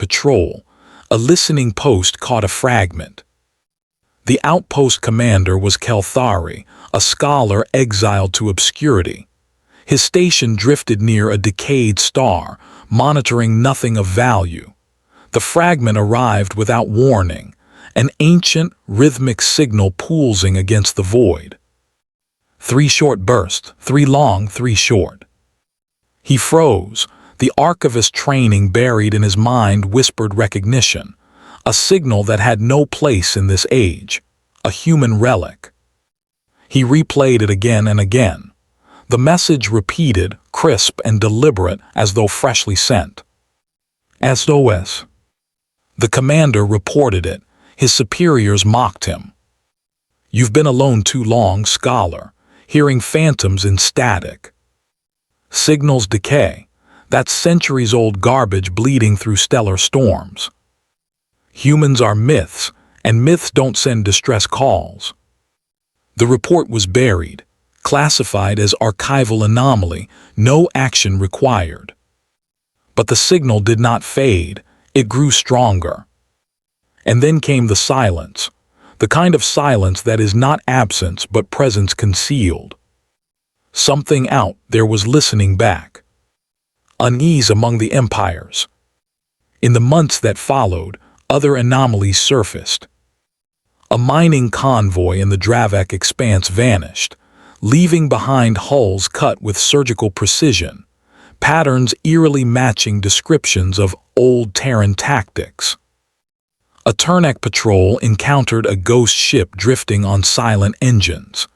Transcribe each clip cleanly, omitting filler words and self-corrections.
patrol, a listening post caught a fragment. The outpost commander was Kelthari, a scholar exiled to obscurity. His station drifted near a decayed star, monitoring nothing of value. The fragment arrived without warning, an ancient, rhythmic signal pulsing against the void. 3 short bursts, 3 long, 3 short. He froze, the archivist training buried in his mind whispered recognition, a signal that had no place in this age, a human relic. He replayed it again and again. The message repeated, crisp and deliberate as though freshly sent. SOS. The commander reported it. His superiors mocked him. You've been alone too long, scholar, hearing phantoms in static. Signals decay. That's centuries-old garbage bleeding through stellar storms. Humans are myths, and myths don't send distress calls. The report was buried, classified as archival anomaly, no action required. But the signal did not fade, it grew stronger. And then came the silence, the kind of silence that is not absence but presence concealed. Something out there was listening back. Unease among the empires. In the months that followed, other anomalies surfaced. A mining convoy in the Dravak expanse vanished, leaving behind hulls cut with surgical precision, patterns eerily matching descriptions of old Terran tactics. A Turnek patrol encountered a ghost ship drifting on silent engines.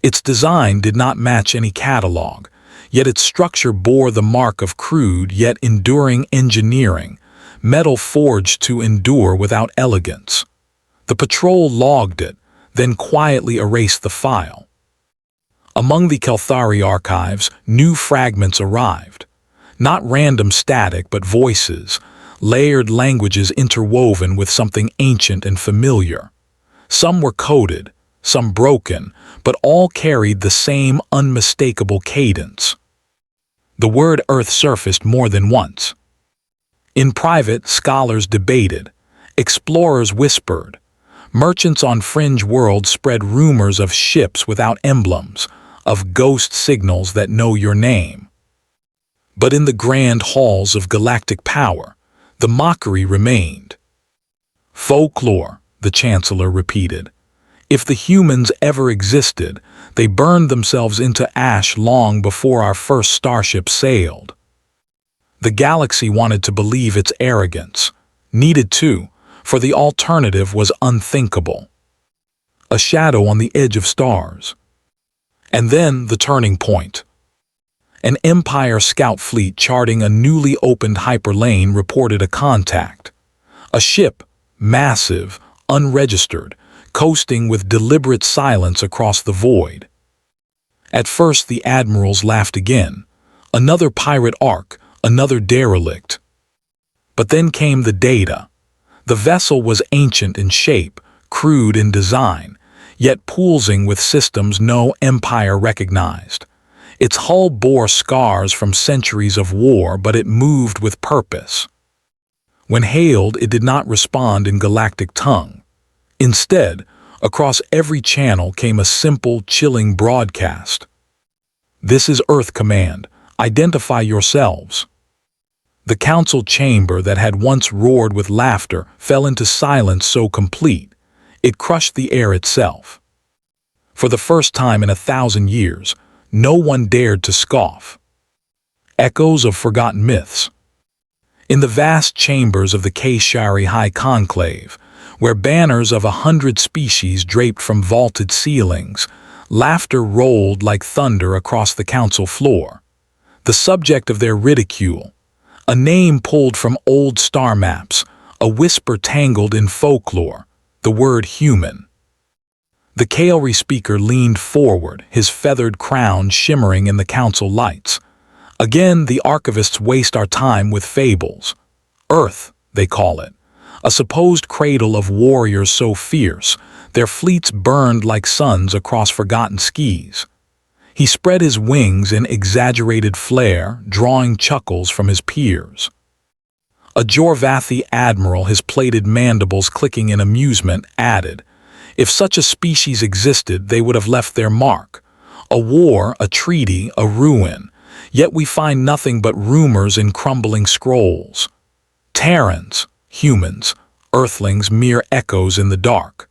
Its design did not match any catalog, yet its structure bore the mark of crude yet enduring engineering, metal forged to endure without elegance. The patrol logged it, then quietly erased the file. Among the Kelthari archives, new fragments arrived. Not random static, but voices, layered languages interwoven with something ancient and familiar. Some were coded, some broken, but all carried the same unmistakable cadence. The word Earth surfaced more than once. In private, scholars debated, explorers whispered, merchants on fringe worlds spread rumors of ships without emblems, of ghost signals that know your name. But in the grand halls of galactic power, the mockery remained. Folklore, the Chancellor repeated. If the humans ever existed, they burned themselves into ash long before our first starship sailed. The galaxy wanted to believe its arrogance, needed to, for the alternative was unthinkable. A shadow on the edge of stars. And then the turning point. An Empire scout fleet charting a newly opened hyperlane reported a contact. A ship, massive, unregistered, coasting with deliberate silence across the void. At first the admirals laughed again. Another pirate ark, another derelict. But then came the data. The vessel was ancient in shape, crude in design, yet pulsing with systems no empire recognized. Its hull bore scars from centuries of war, but it moved with purpose. When hailed, it did not respond in galactic tongue. Instead, across every channel came a simple, chilling broadcast. This is Earth Command. Identify yourselves. The council chamber that had once roared with laughter fell into silence so complete, it crushed the air itself. For the first time in 1,000 years, no one dared to scoff. Echoes of forgotten myths. In the vast chambers of the Kashari High Conclave, where banners of 100 species draped from vaulted ceilings, laughter rolled like thunder across the council floor. The subject of their ridicule, a name pulled from old star maps, a whisper tangled in folklore, the word human. The Kaori speaker leaned forward, his feathered crown shimmering in the council lights. Again, the archivists waste our time with fables. Earth, they call it, a supposed cradle of warriors so fierce, their fleets burned like suns across forgotten skis. He spread his wings in exaggerated flair, drawing chuckles from his peers. A Jorvathi admiral, his plated mandibles clicking in amusement, added, "If such a species existed, they would have left their mark. A war, a treaty, a ruin. Yet we find nothing but rumors in crumbling scrolls. Terrans, humans, earthlings, mere echoes in the dark."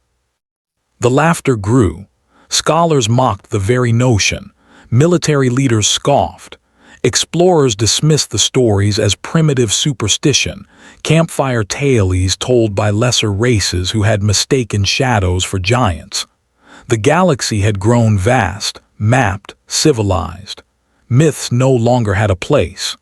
The laughter grew. Scholars mocked the very notion. Military leaders scoffed. Explorers dismissed the stories as primitive superstition, campfire tales told by lesser races who had mistaken shadows for giants. The galaxy had grown vast, mapped, civilized. Myths no longer had a place.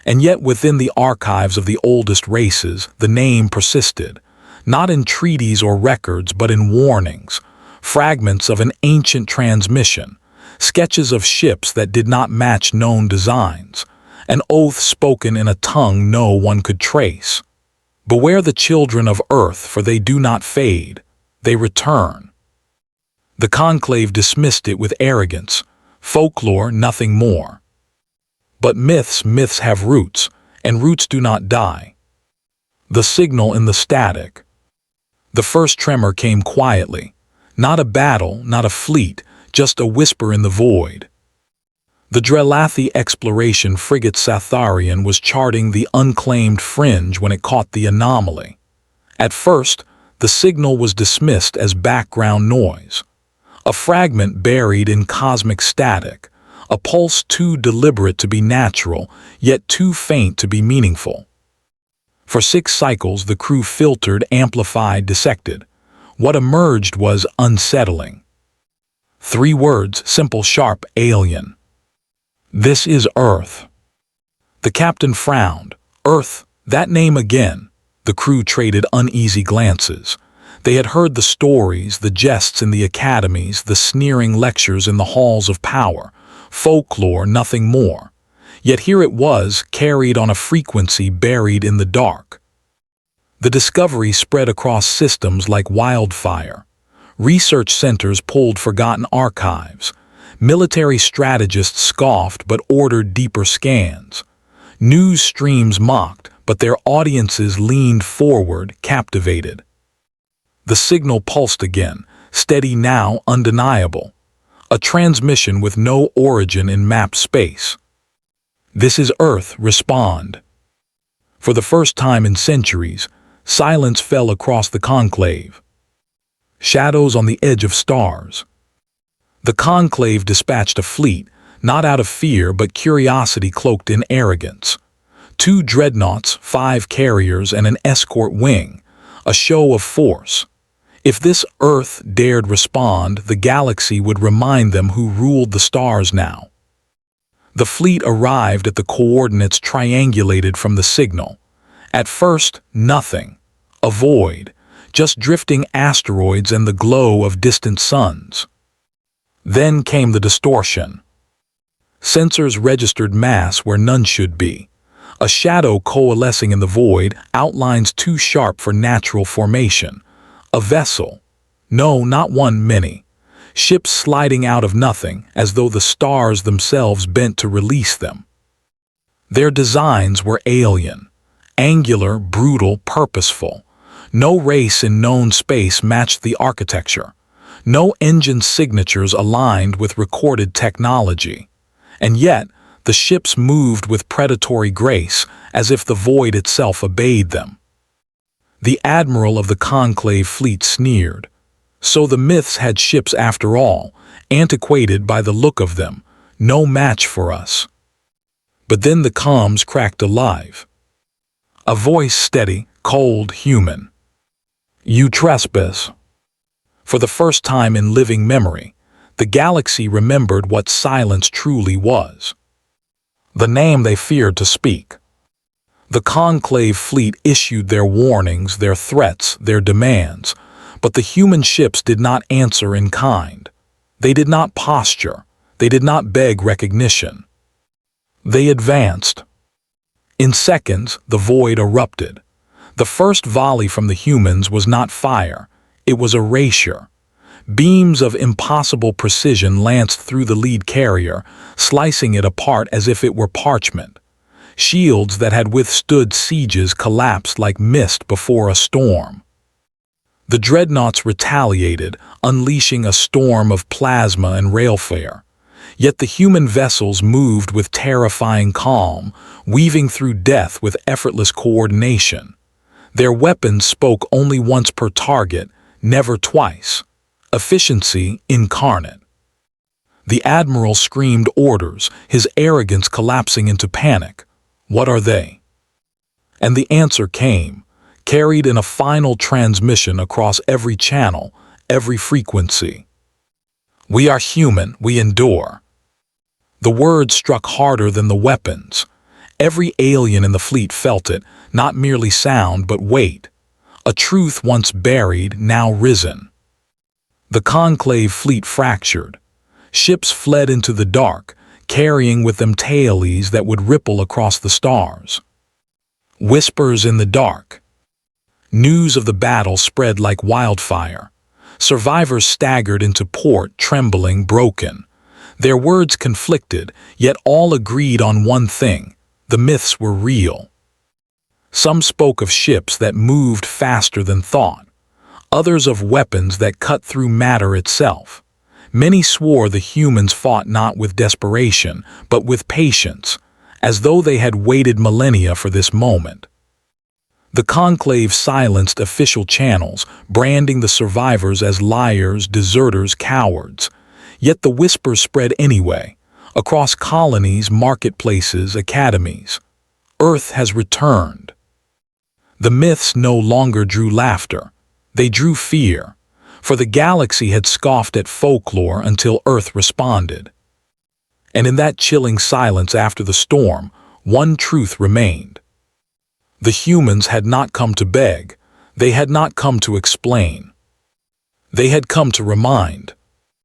And yet within the archives of the oldest races, the name persisted, not in treaties or records, but in warnings, fragments of an ancient transmission, sketches of ships that did not match known designs, an oath spoken in a tongue no one could trace. "Beware the children of earth, for they do not fade, they return." The conclave dismissed it with arrogance. Folklore, nothing more. But myths have roots, and roots do not die. The signal in the static. The first tremor came quietly. Not a battle, not a fleet, just a whisper in the void. The Drelathi exploration frigate Satharian was charting the unclaimed fringe when it caught the anomaly. At first, the signal was dismissed as background noise. A fragment buried in cosmic static, a pulse too deliberate to be natural, yet too faint to be meaningful. For 6 cycles, the crew filtered, amplified, dissected. What emerged was unsettling. 3 words, simple, sharp, alien. "This is Earth." The captain frowned. Earth, that name again. The crew traded uneasy glances. They had heard the stories, the jests in the academies, the sneering lectures in the halls of power. Folklore, nothing more. Yet here it was, carried on a frequency buried in the dark. The discovery spread across systems like wildfire. Research centers pulled forgotten archives. Military strategists scoffed but ordered deeper scans. News streams mocked, but their audiences leaned forward, captivated. The signal pulsed again, steady now, undeniable. A transmission with no origin in mapped space. "This is Earth, respond." For the first time in centuries, silence fell across the conclave. Shadows on the edge of stars. The conclave dispatched a fleet, not out of fear but curiosity cloaked in arrogance. 2 dreadnoughts, 5 carriers, and an escort wing. A show of force. If this Earth dared respond, the galaxy would remind them who ruled the stars now. The fleet arrived at the coordinates triangulated from the signal. At first, nothing. A void. Just drifting asteroids and the glow of distant suns. Then came the distortion. Sensors registered mass where none should be. A shadow coalescing in the void, outlines too sharp for natural formation. A vessel. No, not one, many. Ships sliding out of nothing, as though the stars themselves bent to release them. Their designs were alien. Angular, brutal, purposeful. No race in known space matched the architecture. No engine signatures aligned with recorded technology. And yet, the ships moved with predatory grace, as if the void itself obeyed them. The admiral of the conclave fleet sneered. So the myths had ships after all, antiquated by the look of them, no match for us. But then the comms cracked alive. A voice steady, cold, human. "You trespass." For the first time in living memory, the galaxy remembered what silence truly was. The name they feared to speak. The conclave fleet issued their warnings, their threats, their demands, but the human ships did not answer in kind. They did not posture. They did not beg recognition. They advanced. In seconds, the void erupted. The first volley from the humans was not fire. It was erasure. Beams of impossible precision lanced through the lead carrier, slicing it apart as if it were parchment. Shields that had withstood sieges collapsed like mist before a storm. The dreadnoughts retaliated, unleashing a storm of plasma and railfare. Yet the human vessels moved with terrifying calm, weaving through death with effortless coordination. Their weapons spoke only once per target, never twice. Efficiency incarnate. The admiral screamed orders, his arrogance collapsing into panic. What are they? And the answer came, carried in a final transmission across every channel, every frequency. We are human, we endure. The words struck harder than the weapons. Every alien in the fleet felt it, not merely sound but weight. A truth once buried, now risen. The conclave fleet fractured. Ships fled into the dark, carrying with them tailies that would ripple across the stars. Whispers in the dark. News of the battle spread like wildfire. Survivors staggered into port, trembling, broken. Their words conflicted, yet all agreed on one thing: the myths were real. Some spoke of ships that moved faster than thought, others of weapons that cut through matter itself. Many swore the humans fought not with desperation, but with patience, as though they had waited millennia for this moment. The conclave silenced official channels, branding the survivors as liars, deserters, cowards. Yet the whispers spread anyway, across colonies, marketplaces, academies. Earth has returned. The myths no longer drew laughter. They drew fear, for the galaxy had scoffed at folklore until Earth responded. And in that chilling silence after the storm, one truth remained. The humans had not come to beg, they had not come to explain. They had come to remind.